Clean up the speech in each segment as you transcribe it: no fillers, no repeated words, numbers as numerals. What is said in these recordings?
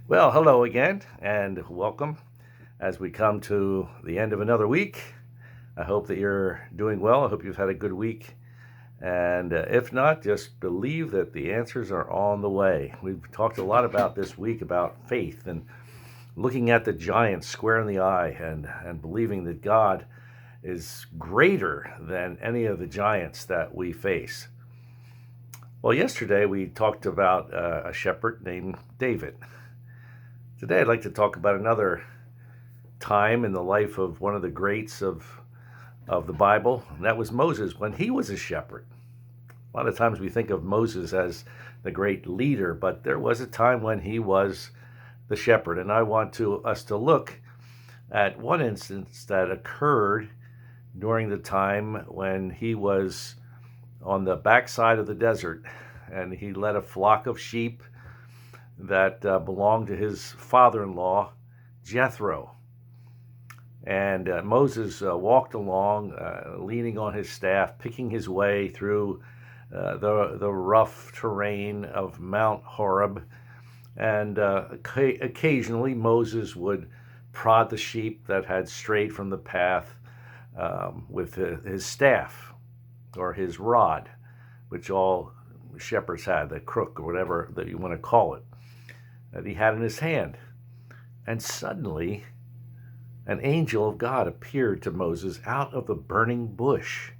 Well, hello again, and welcome as we come to the end of another week. I hope that you're doing well. I hope you've had a good week. And if not, just believe that the answers are on the way. We've talked a lot about this week about faith and looking at the giant square in the eye and believing that God is greater than any of the giants that we face. Well, yesterday we talked about a shepherd named David. Today I'd like to talk about another time in the life of one of the greats of the Bible, and that was Moses when he was a shepherd. A lot of times we think of Moses as the great leader, but there was a time when he was the shepherd, and I want us to look at one instance that occurred during the time when he was on the backside of the desert, and he led a flock of sheep that belonged to his father-in-law, Jethro. And Moses walked along, leaning on his staff, picking his way through the rough terrain of Mount Horeb. And occasionally Moses would prod the sheep that had strayed from the path with his staff or his rod, which all shepherds had, the crook or whatever that you want to call it, that he had in his hand. And suddenly an angel of God appeared to Moses out of a burning bush.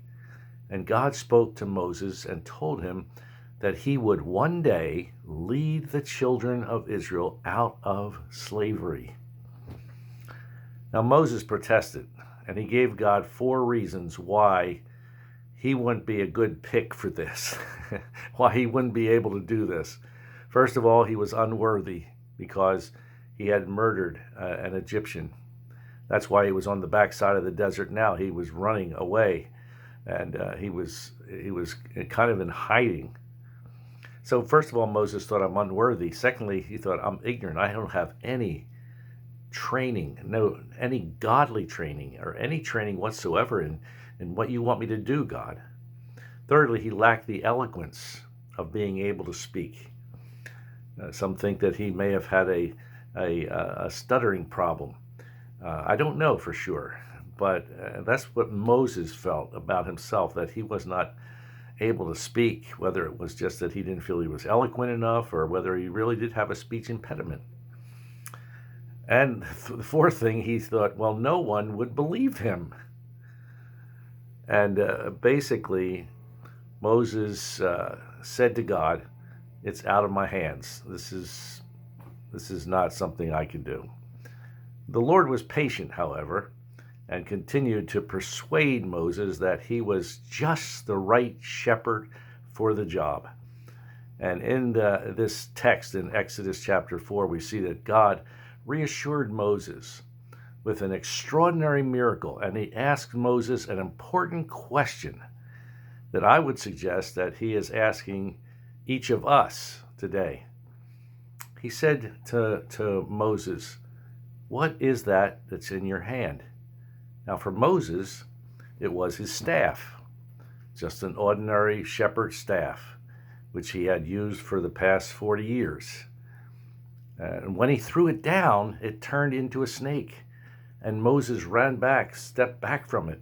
And God spoke to Moses and told him that he would one day lead the children of Israel out of slavery. Now Moses protested, and he gave God 4 reasons why he wouldn't be a good pick for this, why he wouldn't be able to do this. First of all, he was unworthy because he had murdered an Egyptian. That's why he was on the backside of the desert now. He was running away, and he was kind of in hiding. So first of all, Moses thought, I'm unworthy. Secondly, he thought, I'm ignorant. I don't have any training, any godly training or any training whatsoever in what you want me to do, God. Thirdly, he lacked the eloquence of being able to speak. Some think that he may have had a stuttering problem. I don't know for sure, but that's what Moses felt about himself, that he was not able to speak, whether it was just that he didn't feel he was eloquent enough or whether he really did have a speech impediment. And the fourth thing, he thought, well, no one would believe him. And basically, Moses said to God, it's out of my hands. This is not something I can do. The Lord was patient, however, and continued to persuade Moses that he was just the right shepherd for the job. And in this text in Exodus chapter 4, we see that God reassured Moses with an extraordinary miracle, and he asked Moses an important question that I would suggest that he is asking each of us today. He said to Moses, what is that's in your hand? Now for Moses, it was his staff, just an ordinary shepherd's staff, which he had used for the past 40 years. And when he threw it down, it turned into a snake, and Moses ran back, stepped back from it.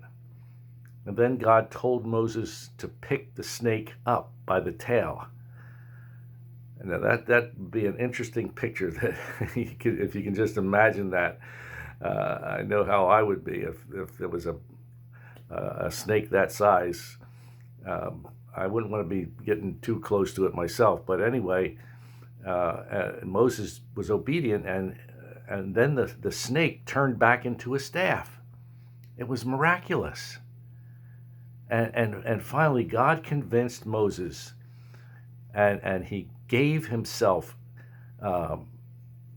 And then God told Moses to pick the snake up by the tail. And that'd be an interesting picture that if you can just imagine that. I know how I would be if there was a snake that size. I wouldn't want to be getting too close to it myself. But anyway, Moses was obedient, and then the snake turned back into a staff. It was miraculous. And finally, God convinced Moses, and he gave himself,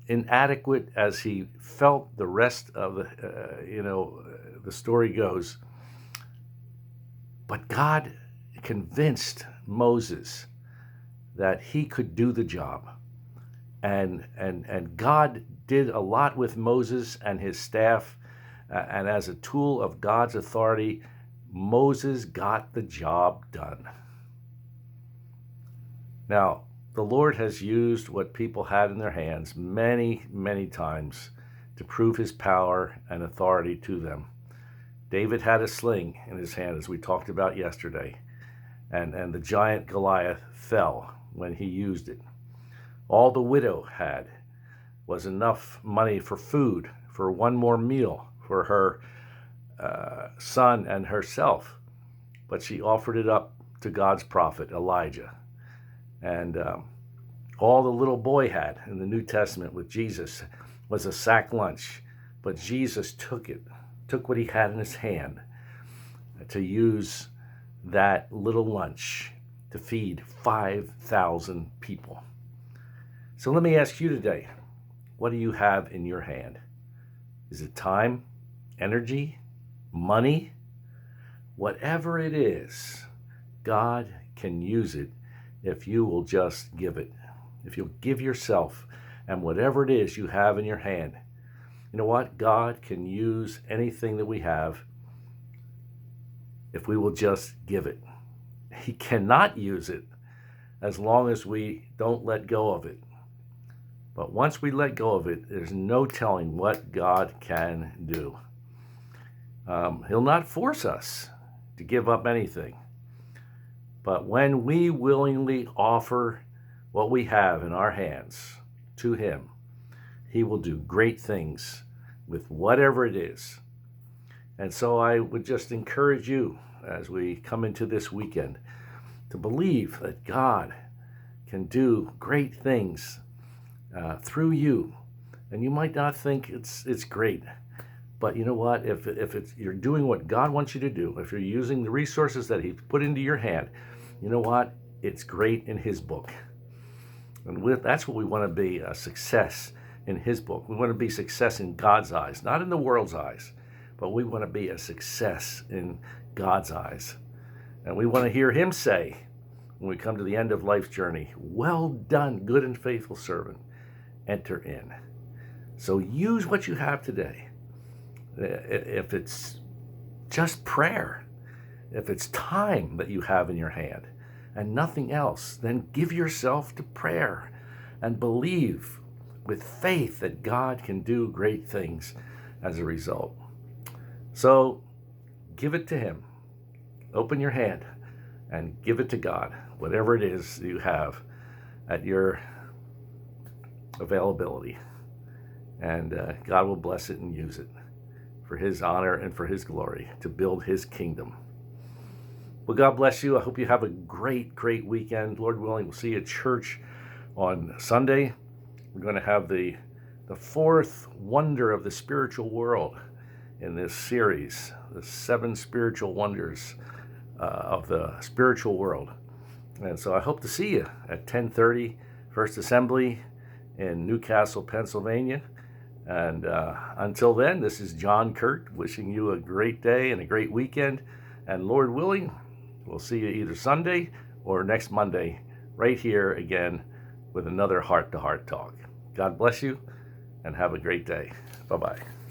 inadequate as he felt the rest of the story goes. But God convinced Moses that he could do the job. And God did a lot with Moses and his staff, and as a tool of God's authority, Moses got the job done. Now, the Lord has used what people had in their hands many, many times to prove his power and authority to them. David had a sling in his hand, as we talked about yesterday, and the giant Goliath fell when he used it. All the widow had was enough money for food, for one more meal for her son and herself, but she offered it up to God's prophet Elijah. And all the little boy had in the New Testament with Jesus was a sack lunch, but Jesus took what he had in his hand to use that little lunch to feed 5,000 people. So let me ask you today, what do you have in your hand? Is it time, energy, money? Whatever it is, God can use it if you will just give it. If you'll give yourself and whatever it is you have in your hand. You know what? God can use anything that we have if we will just give it. He cannot use it as long as we don't let go of it. But once we let go of it, there's no telling what God can do. He'll not force us to give up anything. But when we willingly offer what we have in our hands to him, he will do great things with whatever it is. And so I would just encourage you as we come into this weekend to believe that God can do great things through you. And you might not think it's great, but you know what? If you're doing what God wants you to do, if you're using the resources that he's put into your hand, you know what? It's great in his book. And that's what we want to be, a success in his book. We want to be success in God's eyes, not in the world's eyes, but we want to be a success in God's eyes. And we want to hear him say, when we come to the end of life's journey, well done, good and faithful servant, enter in. So use what you have today. If it's just prayer, if it's time that you have in your hand and nothing else, then give yourself to prayer and believe with faith that God can do great things as a result. So give it to him. Open your hand and give it to God, whatever it is you have at your availability. And God will bless it and use it for his honor and for his glory to build his kingdom. Well, God bless you. I hope you have a great, great weekend. Lord willing, we'll see you at church on Sunday. We're going to have the fourth wonder of the spiritual world in this series, the 7 spiritual wonders of the spiritual world. And so I hope to see you at 10:30, First Assembly in Newcastle, Pennsylvania. And until then, this is John Kuert wishing you a great day and a great weekend. And Lord willing, we'll see you either Sunday or next Monday right here again with another heart-to-heart talk. God bless you and have a great day. Bye-bye.